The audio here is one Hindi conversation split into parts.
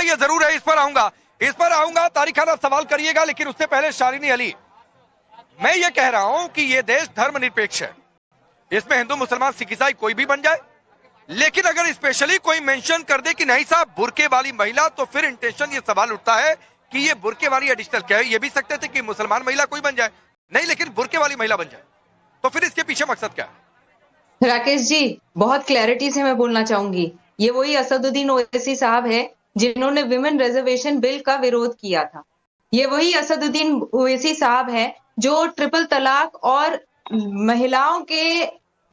ये जरूर है, इस पर आऊंगा। तारिक खान आप सवाल करिएगा, लेकिन उससे पहले शालिनी अली, मैं ये कह रहा हूं कि ये देश धर्मनिरपेक्ष है, इसमें हिंदू मुसलमान सिख ईसाई कोई भी बन जाए, लेकिन अगर स्पेशली कोई मेंशन कर दे कि नहीं साहब बुर्के वाली महिला, तो फिर इंटेंशन ये सवाल उठता है कि ये बुर्के वाली एडिशनल क्या है। ये भी सकते थे कि मुसलमान महिला कोई बन जाए, नहीं, लेकिन बुर्के वाली महिला बन जाए, तो फिर इसके पीछे मकसद क्या है? राकेश जी, बहुत क्लैरिटी से मैं बोलना चाहूंगी, ये वही असदुद्दीन ओवैसी साहब है जिन्होंने विमेन रिजर्वेशन बिल का विरोध किया था। ये वही असदुद्दीन ओवैसी साहब है जो ट्रिपल तलाक और महिलाओं के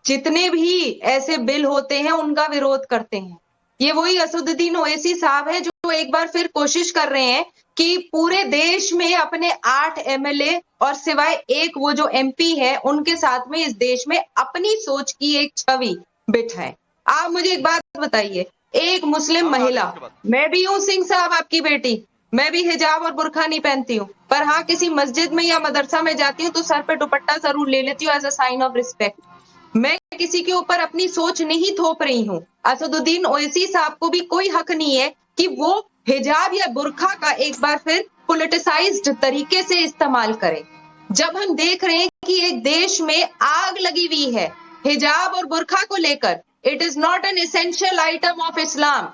जितने भी ऐसे बिल होते हैं उनका विरोध करते हैं। ये वही असदुद्दीन ओवैसी साहब है जो एक बार फिर कोशिश कर रहे हैं कि पूरे देश में अपने 8 एमएलए और सिवाय एक वो जो एमपी है उनके साथ में इस देश में अपनी सोच की एक छवि बिठाए। आप मुझे एक बात बताइए, एक मुस्लिम महिला, मैं भी हूँ सिंह साहब आपकी बेटी, मैं भी हिजाब और बुर्का नहीं पहनती हूँ, पर हाँ किसी मस्जिद में या मदरसा में जाती हूँ तो सर पे दुपट्टा जरूर ले लेती हूँ as a sign of respect. मैं किसी के ऊपर अपनी सोच नहीं थोप रही हूँ। असदुद्दीन ओवैसी साहब को भी कोई हक नहीं है कि वो हिजाब या बुर्का का एक बार फिर पॉलिटिसाइज्ड तरीके से इस्तेमाल करें। जब हम देख रहे हैं कि एक देश में आग लगी हुई है हिजाब और बुर्का को लेकर, it is not an essential item of Islam.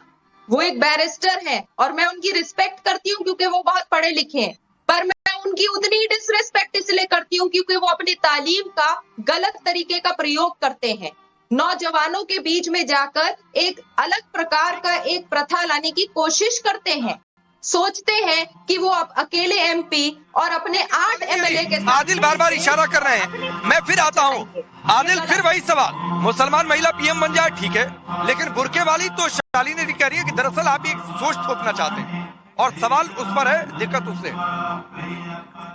वो एक बैरिस्टर है और मैं उनकी रिस्पेक्ट करती हूँ क्योंकि वो बहुत पढ़े लिखे हैं, पर मैं उनकी उतनी डिसरिस्पेक्ट इसलिए करती हूँ क्योंकि वो अपनी तालीम का गलत तरीके का प्रयोग करते हैं। नौजवानों के बीच में जाकर एक अलग प्रकार का एक प्रथा लाने की कोशिश करते हैं, सोचते हैं कि वो अकेले एमपी और अपने 8 एमएलए के साथ। आदिल बार बार इशारा कर रहे हैं, मैं फिर आता हूँ। आदिल फिर वही सवाल, मुसलमान महिला पीएम बन जाए ठीक है, लेकिन बुर्के वाली तो शालिनी ने कह रही है कि दरअसल आप एक सोच थोपना चाहते हैं, और सवाल उस पर है, दिक्कत उससे।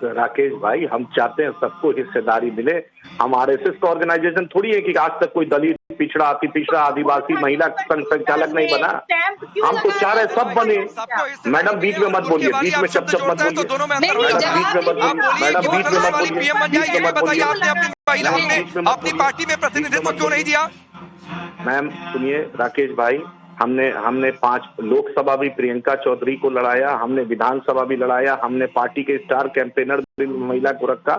राकेश भाई, हम चाहते हैं सबको हिस्सेदारी मिले। हम आरएसएस का ऑर्गेनाइजेशन थोड़ी है कि आज तक कोई दलित, पिछड़ा, अति पिछड़ा, आदिवासी, महिला संचालक नहीं बना। हम तो चाह रहे सब बने। मैडम बीच में मत बोलिए, बीच में चप चप मत बोलिए, मैडम बीच में मत बोलिए। अपनी पार्टी में प्रतिनिधित्व क्यों नहीं दिया? मैम सुनिए राकेश भाई, हमने 5 लोकसभा भी प्रियंका चौधरी को लड़ाया, हमने विधानसभा भी लड़ाया, हमने पार्टी के स्टार कैंपेनर महिला को रखा।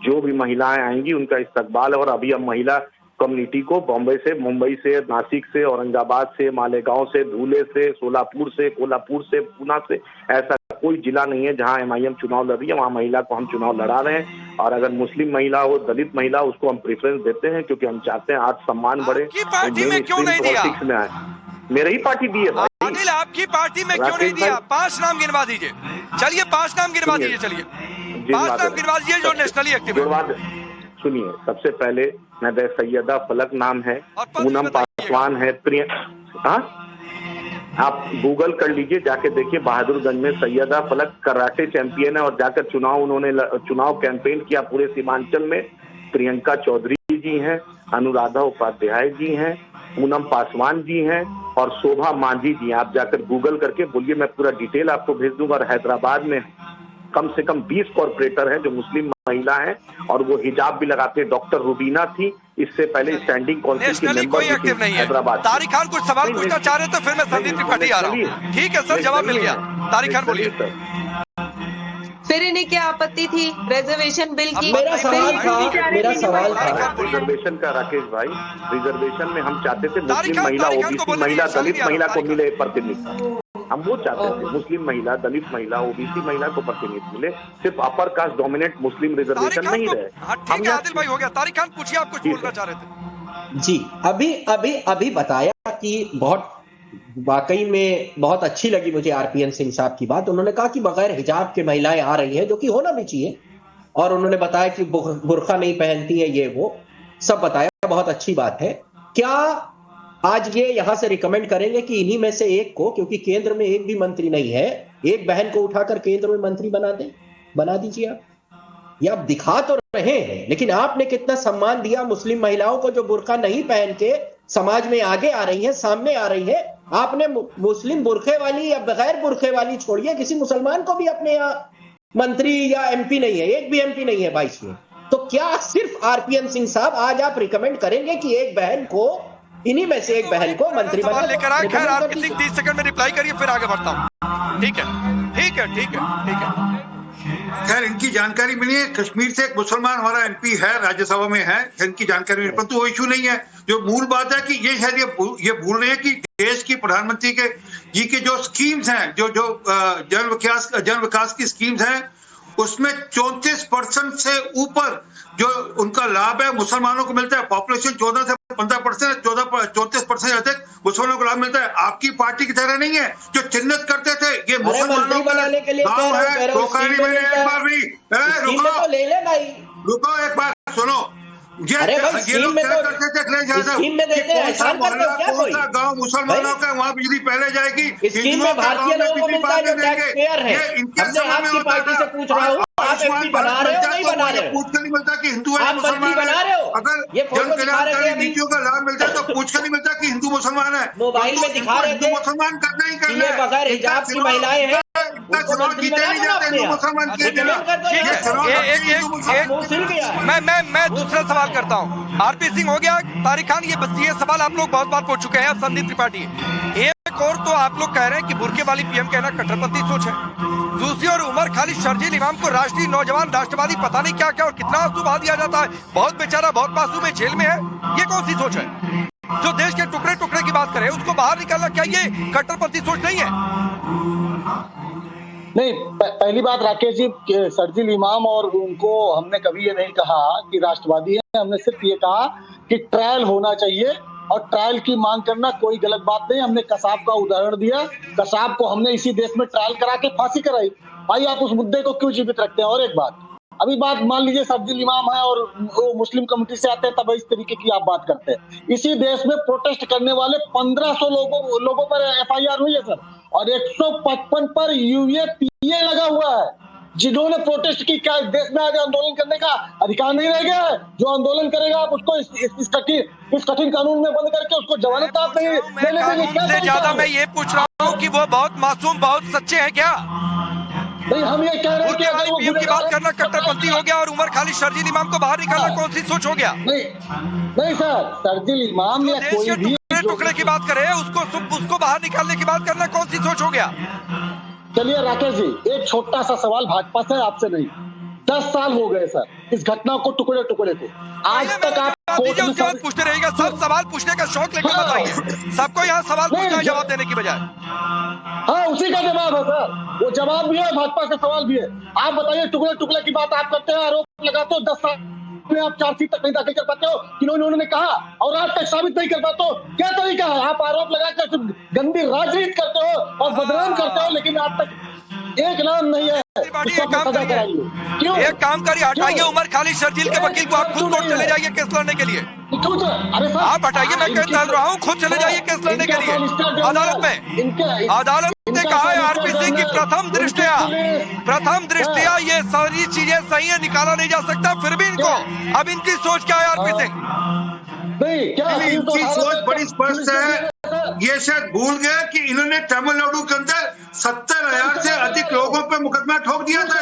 जो भी महिलाएं आएंगी उनका इस्तकबाल है। और अभी हम महिला कम्युनिटी को बॉम्बे से, मुंबई से, नासिक से, औरंगाबाद से, मालेगांव से, धुले से, सोलापुर से, कोल्हापुर से, पूना से, ऐसा कोई जिला नहीं है जहां एमआईएम चुनाव लड़ रही है, वहां महिला को हम चुनाव लड़ा रहे हैं। और अगर मुस्लिम महिला हो, दलित महिला, उसको हम प्रेफरेंस देते हैं क्योंकि हम चाहते हैं आज सम्मान बढ़े। पॉलिटिक्स में आए, मेरी ही पार्टी दी है। आदिल आपकी पार्टी में क्यों नहीं दिया? 5 नाम गिनवा दीजिए। चलिए 5 नाम गिनवा दीजिए, चलिए 5 नाम गिनवा दीजिए जो नेशनली एक्टिव है। सुनिए, सबसे पहले नदे सैयदा फलक नाम है, पूनम पासवान है, आप गूगल कर लीजिए, जाके देखिए बहादुरगंज में सैयदा फलक कराटे चैंपियन है और जाकर उन्होंने चुनाव कैंपेन किया पूरे सीमांचल में। प्रियंका चौधरी जी हैं, अनुराधा उपाध्याय जी हैं, पूनम पासवान जी हैं और शोभा मांझी जी हैं। आप जाकर गूगल करके बोलिए, मैं पूरा डिटेल आपको भेज दूंगा। और हैदराबाद में कम से कम 20 कॉर्पोरेटर हैं जो मुस्लिम महिला हैं और वो हिजाब भी लगाते हैं। डॉक्टर रुबीना थी, इससे पहले स्टैंडिंग काउंसिल की मेंबर थी हैदराबाद। तारिक खान कुछ सवाल पूछना चाह रहे थे, फिर मैं संदीप त्रिपाठी आ रहा हूँ। ठीक है सर, जवाब मिल गया। तारिक खान बोलिए। फिर इन्हें क्या आपत्ति थी रिजर्वेशन बिल की? मेरा सवाल था रिजर्वेशन का। राकेश भाई, रिजर्वेशन में हम चाहते थे मुस्लिम महिला, ओबीसी महिला, दलित महिला को मिले प्रतिनिधित्व। हम वो चाहते थे, मुस्लिम महिला, दलित महिला, ओबीसी महिला को प्रतिनिधित्व मिले, सिर्फ अपर कास्ट डोमिनेट मुस्लिम रिजर्वेशन नहीं रहे। ठीक है आदिल भाई, हो गया। तारिक खान पूछिए, आप कुछ बोलना चाह रहे थे। जी, अभी बताया कि बहुत वाकई में बहुत अच्छी लगी मुझे आरपीएन सिंह साहब की बात। उन्होंने कहा कि बगैर हिजाब के महिलाएं आ रही हैं, जो कि होना भी चाहिए, और उन्होंने बताया कि बुर्का नहीं पहनती है, ये वो सब बताया, बहुत अच्छी बात है। क्या आज ये यहां से रिकमेंड करेंगे कि इन्हीं में से एक को, क्योंकि केंद्र में एक भी मंत्री नहीं है, एक बहन को उठाकर केंद्र में मंत्री बना दीजिए आप? ये आप दिखा तो रहे हैं, लेकिन आपने कितना सम्मान दिया मुस्लिम महिलाओं को जो बुर्का नहीं पहन के समाज में आगे आ रही है, सामने आ रही है। आपने मुस्लिम बुर्के वाली या बगैर बुर्के वाली छोड़िए, किसी मुसलमान को भी अपने यहाँ मंत्री या एमपी नहीं है, एक भी एमपी नहीं है 22 में। तो क्या सिर्फ आरपीएन सिंह साहब आज आप रिकमेंड करेंगे कि एक बहन को, इन्हीं में से एक बहन को मंत्री बना? लेकर आए। खैर आप 30 सेकंड में रिप्लाई करिए, फिर आगे बढ़ता हूँ। ठीक है, ठीक है, ठीक है, ठीक है। खैर इनकी जानकारी मिली है, कश्मीर से एक मुसलमान हमारा एमपी है, राज्यसभा में है, इनकी जानकारी मिली, परंतु वो इशू नहीं है। जो मूल बात है कि ये शायद ये भूल रहे हैं कि देश की प्रधानमंत्री के जी के जो स्कीम्स हैं, जो जन विकास की स्कीम्स हैं, उसमें 34% से ऊपर जो उनका लाभ है मुसलमानों को मिलता है। पॉपुलेशन 14 से 15%, 34% अधिक मुसलमानों को लाभ मिलता है। आपकी पार्टी की तरह नहीं है जो चिन्हित करते थे ये मुसलमानों का गाँव है, रोकानी में एक बार भी रुको एक बार सुनो, ये लोग क्या करते थे कौन सा मोहल्ला कौन सा गाँव मुसलमानों का वहाँ बिजली पहले जाएगी, हिंदुओं का गाँव में बिजली बाद में देंगे। ये इनके समय में होता था। आयुष्मान भारत मिलता है तो पूछ कर नहीं मिलता कि हिंदू है मुसलमान है। अगर जन कल्याणकारी नीतियों का लाभ मिलता है तो पूछ कर नहीं मिलता कि हिंदू मुसलमान है। मोबाइल में दिखा रहे थे हिंदू मुसलमान करना ही करना है। बगैर हिजाब की महिलाएं हैं, चुनाव जीते नहीं जाते हिंदू मुसलमान के मैं दूसरा सवाल करता हूँ। आरपी सिंह हो गया, तारिक खान, ये सवाल आप लोग बहुत बार पूछ चुके हैं। संदीप त्रिपाठी, एक और तो आप लोग कह रहे हैं कि बुर्के वाली पीएम कहना कट्टरपंथी सोच है, दूसरी और उमर खालिद शर्जील इमाम को राष्ट्रीय नौजवान राष्ट्रवादी पता नहीं क्या क्या और कितना आंसू बहा दिया जाता है, बहुत बेचारा बहुत मासूम है, जेल में है। ये कौन सी सोच है? जो देश के टुकड़े टुकड़े की बात करे उसको बाहर निकालना, क्या ये कट्टरपंथी सोच नहीं है? नहीं, पहली बात राकेश जी, शर्जील इमाम और उनको हमने कभी ये नहीं कहा कि राष्ट्रवादी है। हमने सिर्फ ये कहा कि ट्रायल होना चाहिए और ट्रायल की मांग करना कोई गलत बात नहीं। हमने कसाब का उदाहरण दिया, कसाब को हमने इसी देश में ट्रायल करा के फांसी कराई। भाई आप उस मुद्दे को क्यों जीवित रखते हैं? और एक बात, अभी बात मान लीजिए शर्जील इमाम है और वो मुस्लिम कम्युनिटी से आते हैं, तब इस तरीके की आप बात करते हैं। इसी देश में प्रोटेस्ट करने वाले 1500 लोगों पर FIR हुई है सर, और 155 पर UAPA लगा हुआ है। जिन्होंने प्रोटेस्ट की, क्या देश में आगे आंदोलन करने का अधिकार नहीं रह गया है? जो आंदोलन करेगा आप उसको इस कठिन कानून में बंद करके उसको जमानत आप नहीं देने देंगे। ज्यादा मैं ये पूछ रहा हूँ कि वो बहुत मासूम, बहुत सच्चे हैं क्या? नहीं, हम ये कह रहे हैं कि वाली पीएम की बात करना कट्टरपंथी हो गया और उमर खालिद शर्जील इमाम को बाहर निकालना कौन सी सोच हो गया? नहीं सर, शर्जील इमाम या कोई भी टुकड़े की बात करे उसको बाहर निकालने की बात करना कौन सी सोच हो गया? चलिए राकेश जी, एक छोटा सा सवाल भाजपा से, आपसे नहीं। 10 साल हो गए सर इस घटना को टुकड़े टुकड़े को, आज तक आप कोर्ट में पूछते रहेगा। सब सवाल पूछने का शौक लेकर बताइए, सबको यहाँ सवाल पूछना जवाब देने की बजाय। हाँ, उसी का जवाब है सर, वो जवाब भी है, भाजपा का सवाल भी है। आप बताइए, टुकड़े टुकड़े की बात आप करते हैं, आरोप लगाते हो, 10 साल में आप चार्जशीट तक नहीं दाखिल कर पाते हो किन्होंने उन्होंने कहा, और आज तक साबित नहीं कर पाते हो। क्या तरीका है? आप आरोप लगाकर गंदी राजनीति करते हो और बदनाम करते हो, लेकिन आज तक एक नाम नहीं है। एक काम करिए, हटाइए उमर खालिद शर्जील के वकील को, आप खुद कोर्ट चले जाइए केस लड़ने के लिए। आप हटाइए, मैं कह चल रहा हूँ, खुद चले जाइए केस लड़ने के लिए अदालत में। अदालत ने कहा है आरपी सिंह की प्रथम दृष्टया ये सारी चीजें सही है, निकाला नहीं जा सकता, फिर भी इनको अब इनकी सोच क्या है आरपी सिंह? इनकी सोच बड़ी स्पष्ट है। ये शायद भूल गए कि इन्होंने तमिलनाडु के अंदर 70,000 से अधिक लोगों पे मुकदमा ठोक दिया था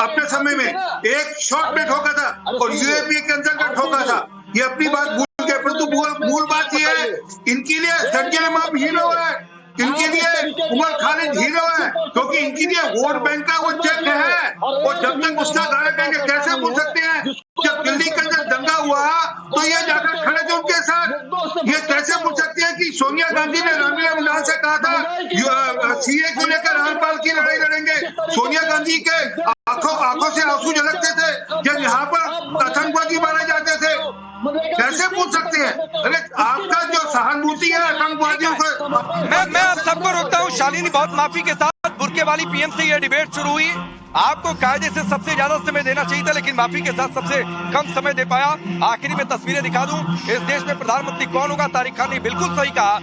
अपने समय में, एक शॉट में ठोका था और UAPA के अंदर ठोका था। ये अपनी बात भूल गए, परंतु मूल बात ये है, इनके लिए शर्जील इमाम हीरो है, इनके लिए उमर खालिद हीरो है, क्योंकि इनके लिए वोट बैंक का वो चेक है। और जब तक उसका दायरा करेंगे, कैसे बोल सकते हैं? जब दिल्ली के अंदर दंगा हुआ तो ये जाकर खड़े थे उनके साथ। ये कैसे बोल सकते हैं कि सोनिया गांधी ने रामलीला मंडाल से कहा था CA को लेकर रामपाल की लड़ाई लड़ेंगे? सोनिया गांधी के आंखों से आंसू झलकते थे जब यहाँ पर आतंकवादी मारे जाते थे। कैसे पूछ सकते हैं? अरे आपका जो सहानुभूति है आतंकवादियों को। मैं आप सबको रोकता हूँ। शालिनी, बहुत माफी के साथ बुर्के वाली पीएम से ये डिबेट शुरू हुई। आपको कायदे से सबसे ज्यादा समय देना चाहिए था, लेकिन माफी के साथ सबसे कम समय दे पाया। आखिरी में तस्वीरें दिखा दूं, इस देश में प्रधानमंत्री कौन होगा? तारिक खान ने बिल्कुल सही कहा।